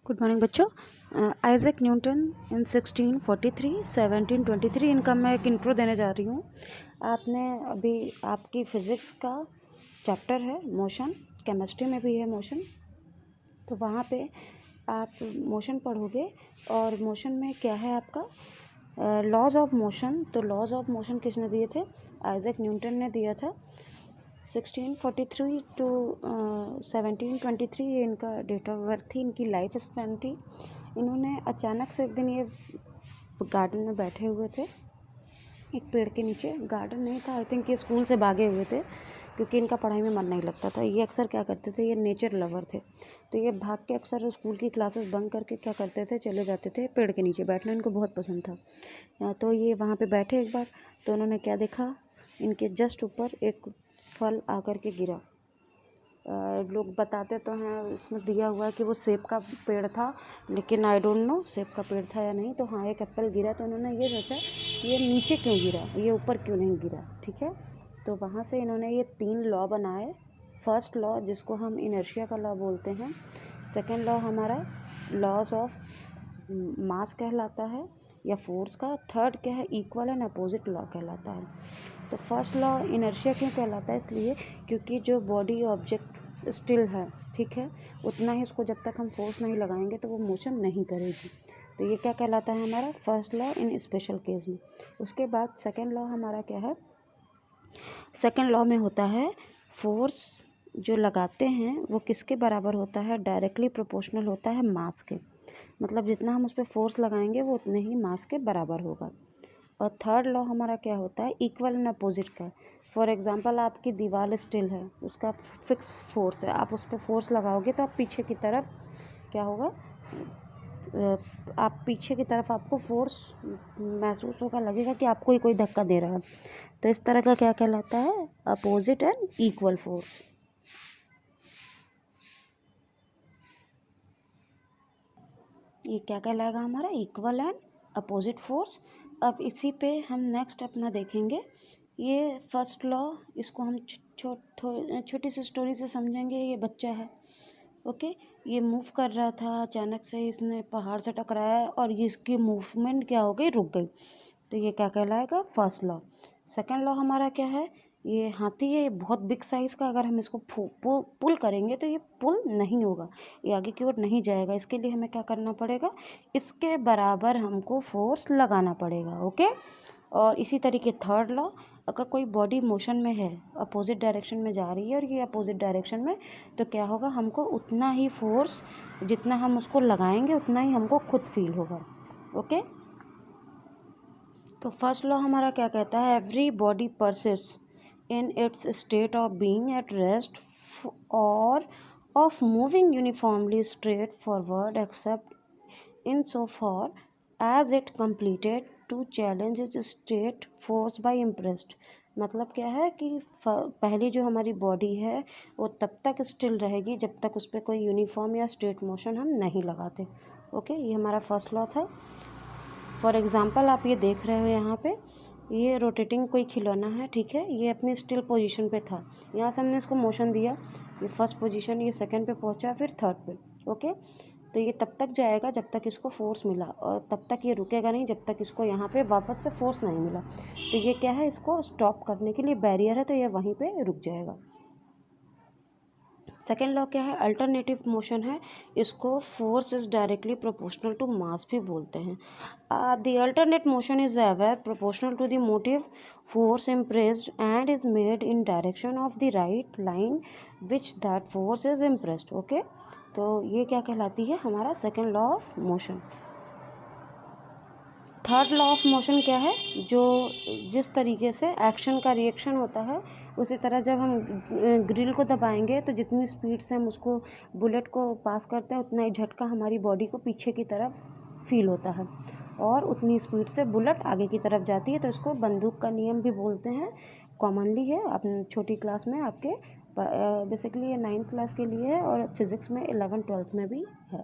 Good morning बच्चों। Isaac Newton इन 1643 1723 इनका मैं एक इंट्रो देने जा रही हूँ। आपने अभी आपकी फिज़िक्स का चैप्टर है मोशन, केमिस्ट्री में भी है मोशन, तो वहाँ पे आप मोशन पढ़ोगे और मोशन में क्या है आपका लॉज ऑफ मोशन। तो लॉज ऑफ मोशन किसने दिए थे? आइजैक न्यूटन ने दिया था। 1643 टू 1723 ये इनका डेट ऑफ बर्थ थी, इनकी लाइफ स्पैन थी। इन्होंने अचानक से एक दिन ये गार्डन में बैठे हुए थे, एक पेड़ के नीचे। गार्डन नहीं था, आई थिंक ये स्कूल से भागे हुए थे क्योंकि इनका पढ़ाई में मन नहीं लगता था। ये अक्सर क्या करते थे, ये नेचर लवर थे, तो ये भाग के अक्सर स्कूल की क्लासेस बंक करके क्या करते थे, चले जाते थे पेड़ के नीचे। बैठना इनको बहुत पसंद था। तो ये वहाँ पे बैठे एक बार, तो उन्होंने क्या देखा, इनके जस्ट ऊपर एक फल आकर के गिरा। लोग बताते तो हैं, इसमें दिया हुआ है कि वो सेब का पेड़ था, लेकिन आई डोंट नो सेब का पेड़ था या नहीं। तो हाँ, एक एप्पल गिरा, तो उन्होंने ये सोचा कि ये नीचे क्यों गिरा, ये ऊपर क्यों नहीं गिरा। ठीक है, तो वहाँ से इन्होंने ये 3 लॉ बनाए। फर्स्ट लॉ जिसको हम इनर्शिया का लॉ बोलते हैं, सेकेंड लॉ हमारा लॉज ऑफ मास कहलाता है या फोर्स का, थर्ड क्या है, इक्वल एंड अपोजिट लॉ कहलाता है। तो फर्स्ट लॉ इनर्शिया क्यों कहलाता है? इसलिए क्योंकि जो बॉडी ऑब्जेक्ट स्टिल है, ठीक है, उतना ही उसको जब तक हम फोर्स नहीं लगाएंगे तो वो मोशन नहीं करेगी। तो ये क्या कहलाता है हमारा first law in special case में। उसके बाद सेकेंड लॉ हमारा क्या है? सेकेंड लॉ में होता है फोर्स जो लगाते हैं वो किसके बराबर होता है? डायरेक्टली प्रोपोर्शनल होता है मास के। मतलब जितना हम उस पर फोर्स लगाएंगे वो उतने ही मास के बराबर होगा। और थर्ड लॉ हमारा क्या होता है? इक्वल एंड अपोजिट का। फॉर एग्जांपल आपकी दीवार स्टिल है, उसका फिक्स फोर्स है, आप उस पर फोर्स लगाओगे तो आप पीछे की तरफ क्या होगा, आप पीछे की तरफ आपको फोर्स महसूस होगा, लगेगा कि आपको ही कोई धक्का दे रहा है। तो इस तरह का क्या कहलाता है? Opposite and equal force. ये क्या कहलाएगा हमारा? Equal and opposite force. अब इसी पे हम नेक्स्ट अपना देखेंगे। ये फर्स्ट लॉ, इसको हम छोटी सी स्टोरी से समझेंगे। ये बच्चा है, ओके, ये मूव कर रहा था, अचानक से इसने पहाड़ से टकराया और ये इसकी मूवमेंट क्या हो गई, रुक गई। तो ये क्या कहलाएगा? First law. सेकंड लॉ हमारा क्या है? ये हाथी है, ये बहुत बिग साइज़ का, अगर हम इसको पुल करेंगे तो ये पुल नहीं होगा, ये आगे की ओर नहीं जाएगा। इसके लिए हमें क्या करना पड़ेगा? इसके बराबर हमको फोर्स लगाना पड़ेगा, ओके। और इसी तरीके थर्ड लॉ, अगर कोई बॉडी मोशन में है, अपोजिट डायरेक्शन में जा रही है और ये अपोजिट डायरेक्शन में, तो क्या होगा, हमको उतना ही फोर्स जितना हम उसको लगाएंगे उतना ही हमको खुद फील होगा, ओके। तो फर्स्ट लॉ हमारा क्या कहता है? Everybody persist in its state of being at rest और of moving uniformly straight forward except in so far as it completed to challenge is state force by impressed. मतलब क्या है कि पहली जो हमारी बॉडी है वो तब तक स्टिल रहेगी जब तक उस पर कोई यूनिफॉर्म या स्ट्रेट मोशन हम नहीं लगाते, ओके। ये हमारा फर्स्ट लॉ था। फॉर एग्ज़ाम्पल आप ये देख रहे हो यहाँ पे, ये रोटेटिंग कोई खिलौना है, ठीक है, ये अपनी स्टिल पोजीशन पे था, यहाँ से हमने इसको मोशन दिया, ये फर्स्ट पोजीशन, ये सेकंड पे पहुँचा, फिर थर्ड पे, ओके। तो ये तब तक जाएगा जब तक इसको फोर्स मिला, और तब तक ये रुकेगा नहीं जब तक इसको यहाँ पे वापस से फोर्स नहीं मिला। तो ये क्या है, इसको स्टॉप करने के लिए बैरियर है, तो ये वहीं पे रुक जाएगा। सेकेंड लॉ क्या है? अल्टरनेटिव मोशन है, इसको force is directly proportional to mass भी बोलते हैं। The alternate motion is ever proportional to the motive force impressed and is made in direction of the right line which that force is impressed, okay। तो ये क्या कहलाती है? हमारा second law of motion. Third law of motion क्या है? जो जिस तरीके से एक्शन का रिएक्शन होता है, उसी तरह जब हम ग्रिल को दबाएंगे तो जितनी स्पीड से हम उसको बुलेट को पास करते हैं उतना ही झटका हमारी बॉडी को पीछे की तरफ फील होता है और उतनी स्पीड से बुलेट आगे की तरफ जाती है। तो इसको बंदूक का नियम भी बोलते हैं, कॉमनली है अपनी छोटी क्लास में आपके, बेसिकली ये 9th क्लास के लिए है और फिज़िक्स में 11th 12th में भी है।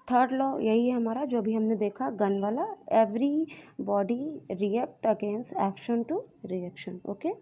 थर्ड लॉ यही है हमारा जो अभी हमने देखा, गन वाला, every body react against action to reaction, okay.